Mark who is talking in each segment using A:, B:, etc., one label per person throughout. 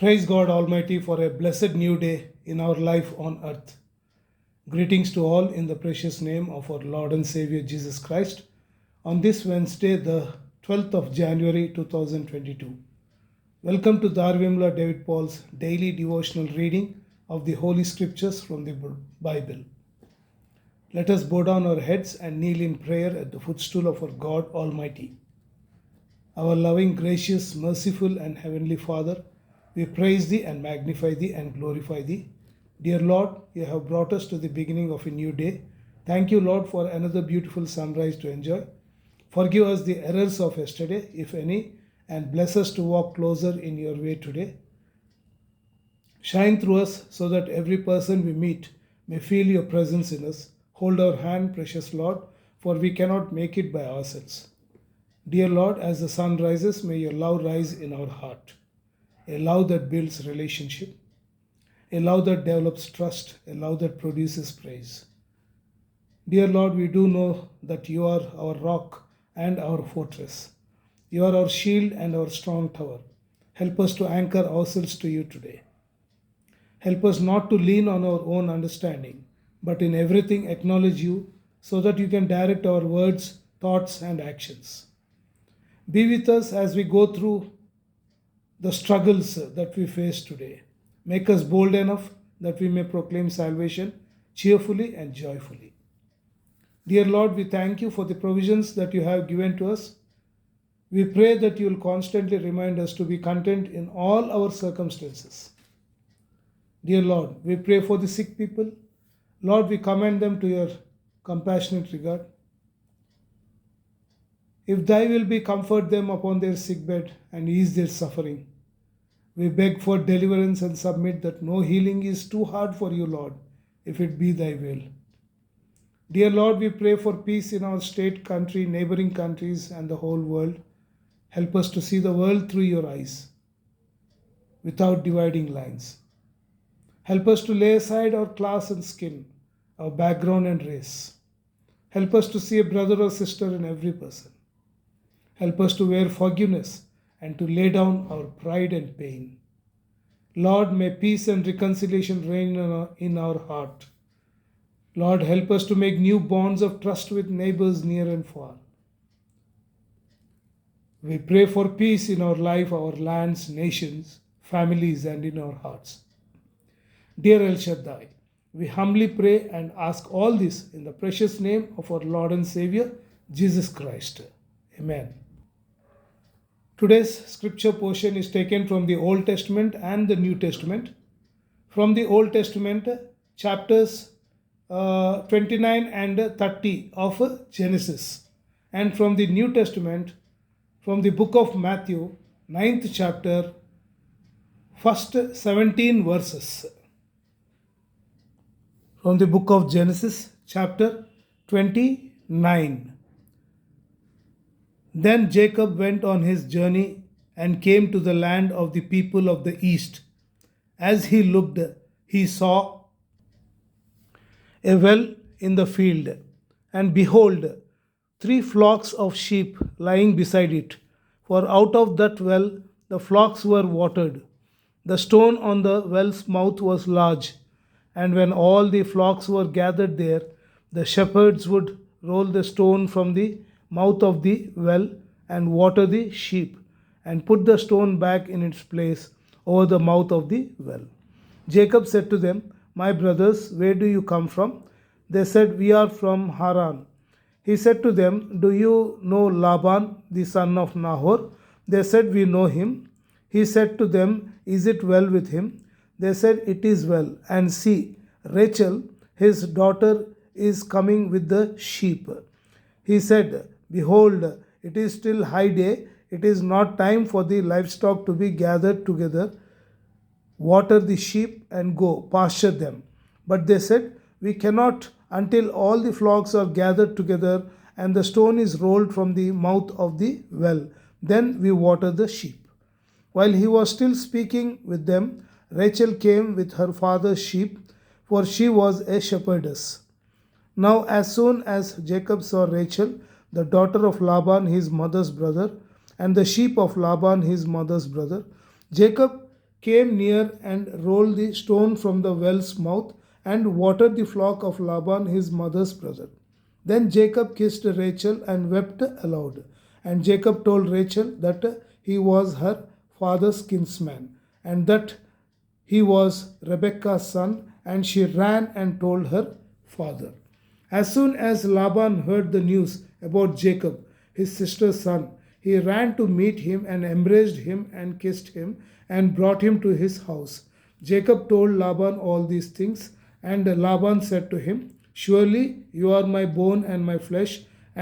A: Praise God Almighty for a blessed new day in our life on earth. Greetings to all in the precious name of our Lord and Savior Jesus Christ on this Wednesday, the 12th of January 2022. Welcome to Darvimla David Paul's daily devotional reading of the Holy Scriptures from the Bible. Let us bow down our heads and kneel in prayer at the footstool of our God Almighty. Our loving, gracious, merciful, and heavenly Father, we praise Thee and magnify Thee and glorify Thee. Dear Lord, You have brought us to the beginning of a new day. Thank You, Lord, for another beautiful sunrise to enjoy. Forgive us the errors of yesterday, if any, and bless us to walk closer in Your way today. Shine through us so that every person we meet may feel Your presence in us. Hold our hand, precious Lord, for we cannot make it by ourselves. Dear Lord, as the sun rises, may Your love rise in our heart. A love that builds relationship, a love that develops trust, a love that produces praise. Dear Lord, we do know that You are our rock and our fortress. You are our shield and our strong tower. Help us to anchor ourselves to You today. Help us not to lean on our own understanding, but in everything acknowledge You so that You can direct our words, thoughts, and actions. Be with us as we go through the struggles that we face today. Make us bold enough that we may proclaim salvation cheerfully and joyfully. Dear Lord, we thank You for the provisions that You have given to us. We pray that You will constantly remind us to be content in all our circumstances. Dear Lord, we pray for the sick people. Lord, we commend them to Your compassionate regard. If Thy will be, comfort them upon their sickbed and ease their suffering. We beg for deliverance and submit that no healing is too hard for You, Lord, if it be Thy will. Dear Lord, we pray for peace in our state, country, neighboring countries, and the whole world. Help us to see the world through Your eyes, without dividing lines. Help us to lay aside our class and skin, our background and race. Help us to see a brother or sister in every person. Help us to wear forgiveness and to lay down our pride and pain. Lord, may peace and reconciliation reign in our heart. Lord, help us to make new bonds of trust with neighbors near and far. We pray for peace in our life, our lands, nations, families, and in our hearts. Dear El Shaddai, we humbly pray and ask all this in the precious name of our Lord and Savior, Jesus Christ. Amen. Today's scripture portion is taken from the Old Testament and the New Testament. From the Old Testament, chapters 29 and 30 of Genesis. And from the New Testament, from the book of Matthew, 9th chapter, first 17 verses. From the book of Genesis, chapter 29. Then Jacob went on his journey and came to the land of the people of the east. As he looked, he saw a well in the field, and behold, 3 flocks of sheep lying beside it. For out of that well the flocks were watered. The stone on the well's mouth was large, and when all the flocks were gathered there, the shepherds would roll the stone from the mouth of the well and water the sheep, and put the stone back in its place over the mouth of the well. Jacob said to them, My brothers, where do you come from? They said, We are from Haran. He said to them, Do you know Laban, the son of Nahor? They said, We know him. He said to them, Is it well with him? They said, It is well. And see, Rachel, his daughter, is coming with the sheep. He said, Behold, it is still high day. It is not time for the livestock to be gathered together. Water the sheep and go, pasture them. But they said, We cannot until all the flocks are gathered together and the stone is rolled from the mouth of the well. Then we water the sheep. While he was still speaking with them, Rachel came with her father's sheep, for she was a shepherdess. Now, as soon as Jacob saw Rachel, the daughter of Laban, his mother's brother, and the sheep of Laban, his mother's brother, Jacob came near and rolled the stone from the well's mouth and watered the flock of Laban his mother's brother. Then Jacob kissed Rachel and wept aloud. And Jacob told Rachel that he was her father's kinsman, and that he was Rebekah's son, and she ran and told her father. As soon as Laban heard the news about Jacob, his sister's son, he ran to meet him and embraced him and kissed him and brought him to his house. Jacob told Laban all these things, and Laban said to him, "Surely you are my bone and my flesh."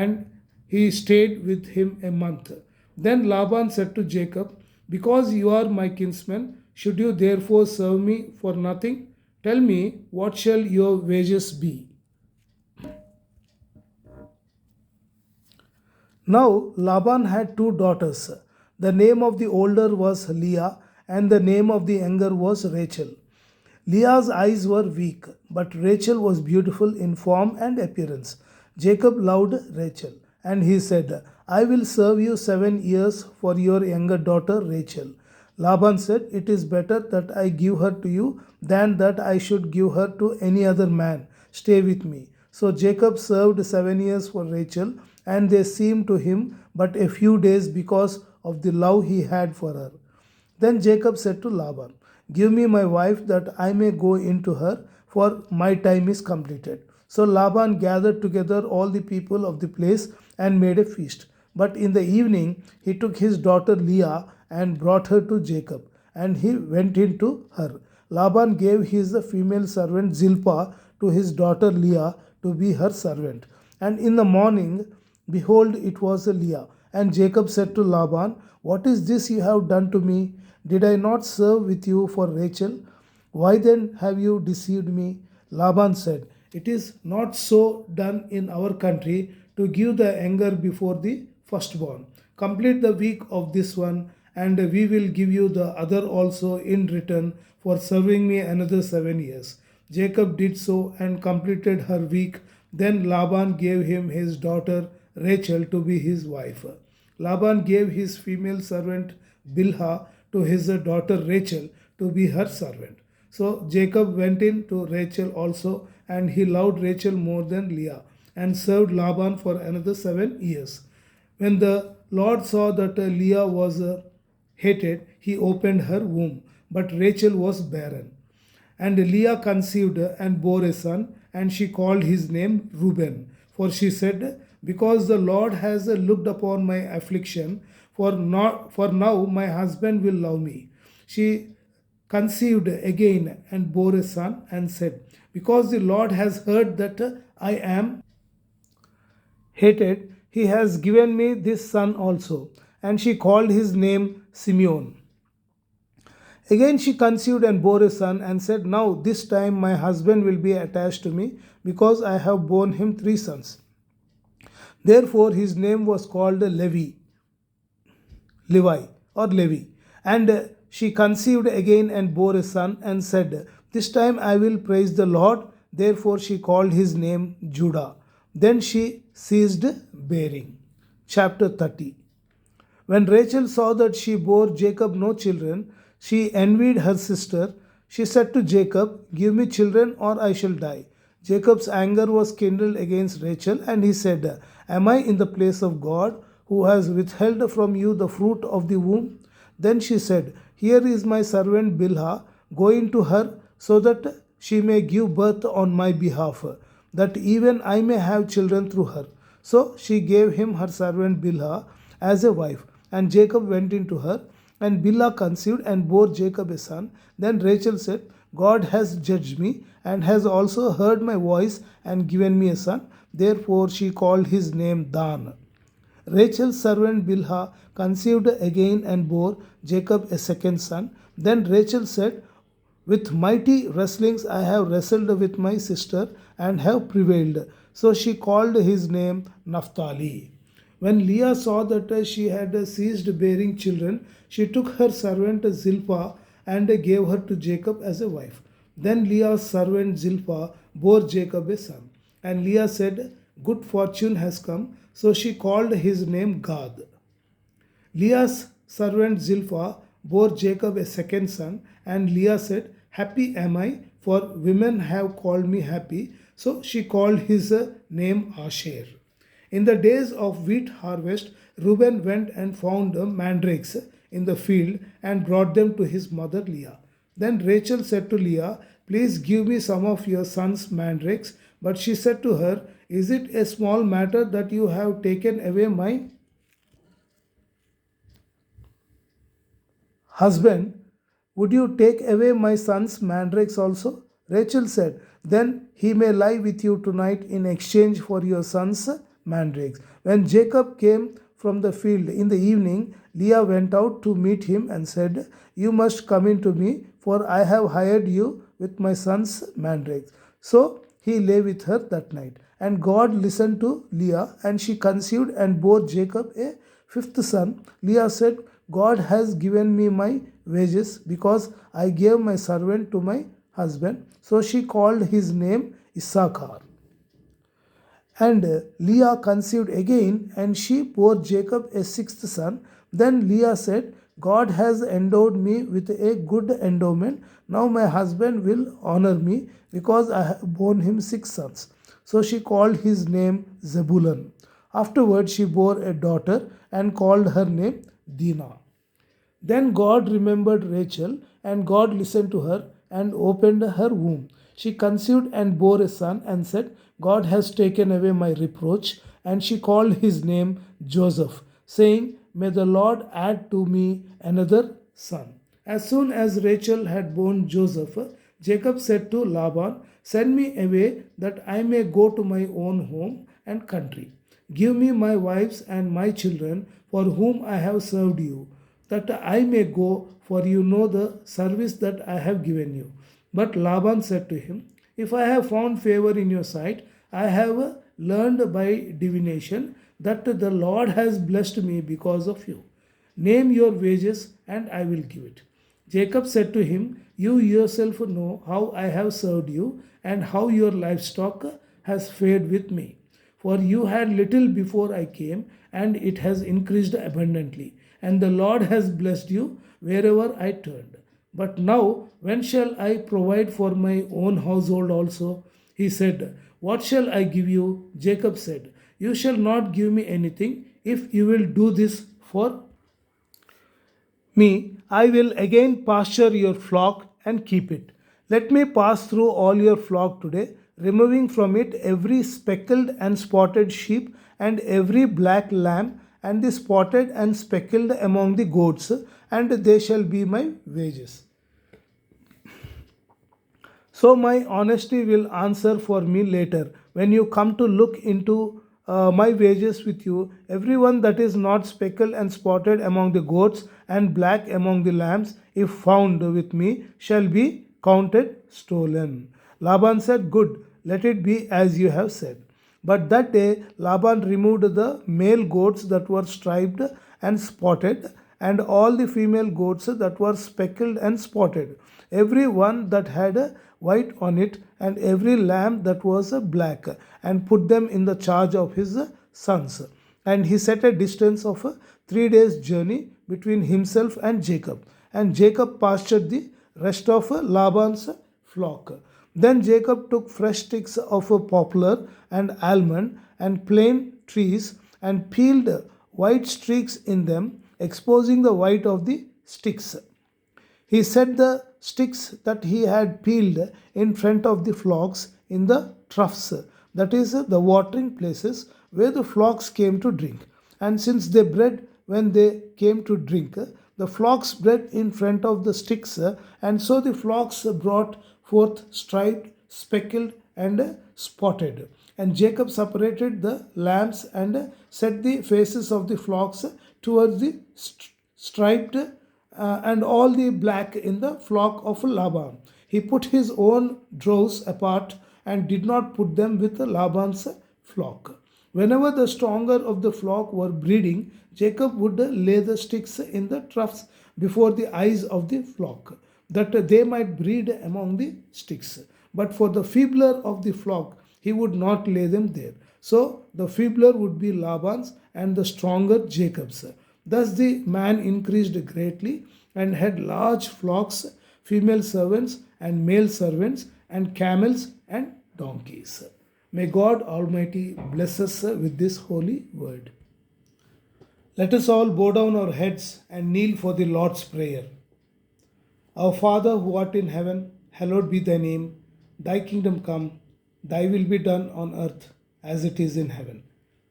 A: And he stayed with him a month. Then Laban said to Jacob, "Because you are my kinsman, should you therefore serve me for nothing? Tell me, what shall your wages be?" Now Laban had two daughters. The name of the older was Leah, and the name of the younger was Rachel. Leah's eyes were weak, but Rachel was beautiful in form and appearance. Jacob loved Rachel, and he said, "I will serve you 7 years for your younger daughter Rachel." Laban said, "It is better that I give her to you than that I should give her to any other man. Stay with me." So Jacob served 7 years for Rachel, and they seemed to him but a few days because of the love he had for her. Then Jacob said to Laban, "Give me my wife that I may go into her, for my time is completed." So Laban gathered together all the people of the place and made a feast. But in the evening he took his daughter Leah and brought her to Jacob, and he went in to her. Laban gave his female servant Zilpah to his daughter Leah to be her servant. And in the morning, behold, it was Leah. And Jacob said to Laban, "What is this you have done to me? Did I not serve with you for Rachel? Why then have you deceived me?" Laban said, "It is not so done in our country to give the younger before the firstborn. Complete the week of this one, and we will give you the other also in return for serving me another 7 years." Jacob did so and completed her week. Then Laban gave him his daughter Rachel to be his wife. Laban gave his female servant Bilhah to his daughter Rachel to be her servant. So Jacob went in to Rachel also, and he loved Rachel more than Leah, and served Laban for another 7 years. When the Lord saw that Leah was hated, he opened her womb, but Rachel was barren. And Leah conceived and bore a son, and she called his name Reuben. For she said, "Because the Lord has looked upon my affliction, for now my husband will love me." She conceived again and bore a son, and said, "Because the Lord has heard that I am hated, he has given me this son also." And she called his name Simeon. Again she conceived and bore a son, and said, "Now this time my husband will be attached to me, because I have borne him 3 sons." Therefore his name was called Levi or Levi. And she conceived again and bore a son, and said, "This time I will praise the Lord." Therefore she called his name Judah. Then she ceased bearing. Chapter 30. When Rachel saw that she bore Jacob no children, she envied her sister. She said to Jacob, "Give me children, or I shall die." Jacob's anger was kindled against Rachel, and he said, "Am I in the place of God, who has withheld from you the fruit of the womb?" Then she said, "Here is my servant Bilhah. Go in to her, so that she may give birth on my behalf, that even I may have children through her." So she gave him her servant Bilhah as a wife, and Jacob went in to her. And Bilhah conceived and bore Jacob a son. Then Rachel said, "God has judged me, and has also heard my voice, and given me a son." Therefore she called his name Dan. Rachel's servant Bilhah conceived again and bore Jacob a second son. Then Rachel said, "With mighty wrestlings I have wrestled with my sister, and have prevailed." So she called his name Naphtali. When Leah saw that she had ceased bearing children, she took her servant Zilpah and gave her to Jacob as a wife. Then Leah's servant Zilpah bore Jacob a son. And Leah said, "Good fortune has come." So she called his name Gad. Leah's servant Zilpah bore Jacob a second son, and Leah said, Happy am I, for women have called me happy. So she called his name Asher. In the days of wheat harvest, Reuben went and found mandrakes in the field and brought them to his mother Leah. Then Rachel said to Leah, Please give me some of your son's mandrakes. But she said to her, Is it a small matter that you have taken away my husband? Would you take away my son's mandrakes also? Rachel said, Then he may lie with you tonight in exchange for your son's mandrakes. When Jacob came from the field in the evening, Leah went out to meet him and said, You must come in to me, for I have hired you with my son's mandrakes. So he lay with her that night. And God listened to Leah, and she conceived and bore Jacob a fifth son. Leah said, God has given me my wages because I gave my servant to my husband. So she called his name Issachar. And Leah conceived again, and she bore Jacob a sixth son. Then Leah said, God has endowed me with a good endowment. Now my husband will honor me because I have borne him six sons. So she called his name Zebulun. Afterward, she bore a daughter and called her name Dinah. Then God remembered Rachel, and God listened to her and opened her womb. She conceived and bore a son and said, God has taken away my reproach. And she called his name Joseph, saying, May the Lord add to me another son. As soon as Rachel had borne Joseph, Jacob said to Laban, Send me away that I may go to my own home and country. Give me my wives and my children for whom I have served you, that I may go, for you know the service that I have given you. But Laban said to him, If I have found favor in your sight, I have learned by divination that the Lord has blessed me because of you. Name your wages, and I will give it. Jacob said to him, You yourself know how I have served you, and how your livestock has fared with me. For you had little before I came, and it has increased abundantly. And the Lord has blessed you wherever I turned. But now, when shall I provide for my own household also? He said, What shall I give you? Jacob said, You shall not give me anything. If you will do this for me, I will again pasture your flock and keep it. Let me pass through all your flock today, removing from it every speckled and spotted sheep and every black lamb and the spotted and speckled among the goats, and they shall be my wages. So my honesty will answer for me later. When you come to look into my wages with you, everyone that is not speckled and spotted among the goats and black among the lambs, if found with me, shall be counted stolen. Laban said, Good, let it be as you have said. But that day Laban removed the male goats that were striped and spotted, and all the female goats that were speckled and spotted, every one that had a white on it, and every lamb that was black, and put them in the charge of his sons. And he set a distance of 3 days' journey between himself and Jacob. And Jacob pastured the rest of Laban's flock. Then Jacob took fresh sticks of poplar and almond and plane trees and peeled white streaks in them, exposing the white of the sticks. He set the sticks that he had peeled in front of the flocks in the troughs, that is, the watering places where the flocks came to drink. And since they bred when they came to drink, the flocks bred in front of the sticks, and so the flocks brought forth striped, speckled, and spotted. And Jacob separated the lambs and set the faces of the flocks towards the striped and all the black in the flock of Laban. He put his own droves apart and did not put them with Laban's flock. Whenever the stronger of the flock were breeding, Jacob would lay the sticks in the troughs before the eyes of the flock, that they might breed among the sticks. But for the feebler of the flock, he would not lay them there. So the feebler would be Laban's and the stronger Jacob's. Thus the man increased greatly, and had large flocks, female servants, and male servants, and camels and donkeys. May God Almighty bless us with this holy word. Let us all bow down our heads and kneel for the Lord's Prayer. Our Father who art in heaven, hallowed be thy name. Thy kingdom come, thy will be done on earth as it is in heaven.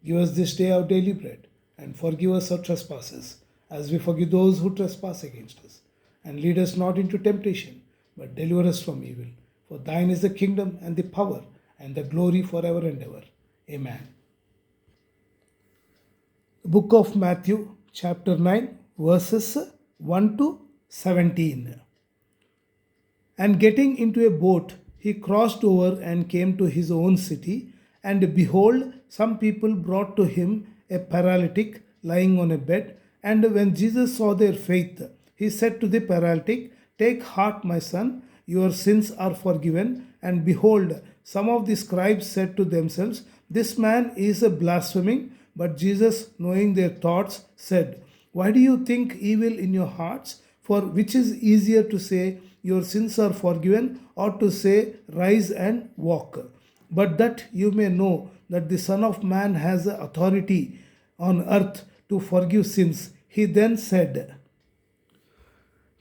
A: Give us this day our daily bread, and forgive us our trespasses, as we forgive those who trespass against us. And lead us not into temptation, but deliver us from evil. For thine is the kingdom and the power and the glory forever and ever. Amen. The book of Matthew, chapter 9, verses 1 to 17. And getting into a boat, he crossed over and came to his own city. And behold, some people brought to him a paralytic lying on a bed. And when Jesus saw their faith, he said to the paralytic, Take heart, my son, your sins are forgiven. And behold, some of the scribes said to themselves, This man is blaspheming. But Jesus, knowing their thoughts, said, Why do you think evil in your hearts? For which is easier to say, Your sins are forgiven, or to say, Rise and walk? But that you may know that the Son of Man has authority on earth to forgive sins. He then said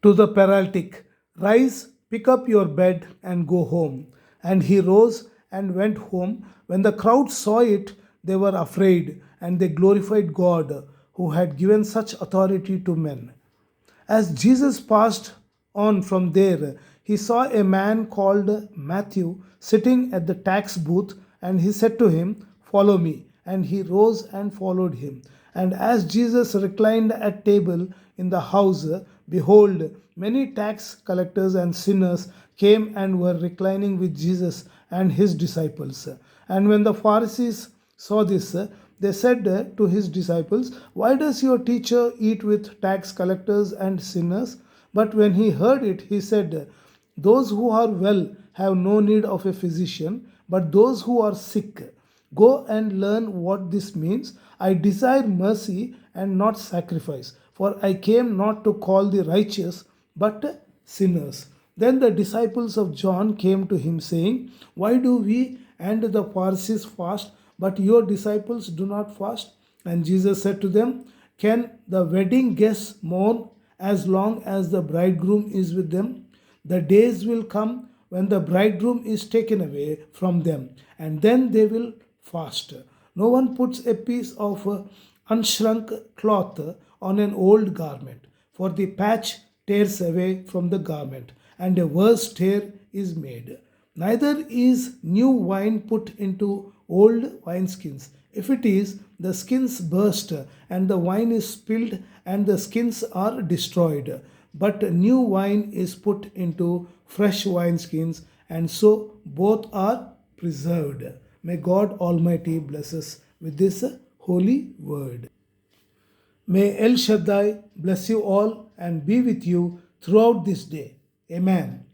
A: to the paralytic, Rise, pick up your bed, and go home. And he rose and went home. When the crowd saw it, they were afraid, and they glorified God, who had given such authority to men. As Jesus passed on from there, he saw a man called Matthew sitting at the tax booth, and he said to him, Follow me. And he rose and followed him. And as Jesus reclined at table in the house, behold, many tax collectors and sinners came and were reclining with Jesus and his disciples. And when the Pharisees saw this, they said to his disciples, Why does your teacher eat with tax collectors and sinners? But when he heard it, he said, Those who are well have no need of a physician, but those who are sick. Go and learn what this means. I desire mercy and not sacrifice, for I came not to call the righteous, but sinners. Then the disciples of John came to him, saying, Why do we and the Pharisees fast, but your disciples do not fast? And Jesus said to them, Can the wedding guests mourn as long as the bridegroom is with them? The days will come when the bridegroom is taken away from them, and then they will fast. No one puts a piece of unshrunk cloth on an old garment, for the patch tears away from the garment, and a worse tear is made. Neither is new wine put into old wineskins. If it is, the skins burst, and the wine is spilled, and the skins are destroyed. But new wine is put into fresh wineskins, and so both are preserved. May God Almighty bless us with this holy word. May El Shaddai bless you all and be with you throughout this day. Amen.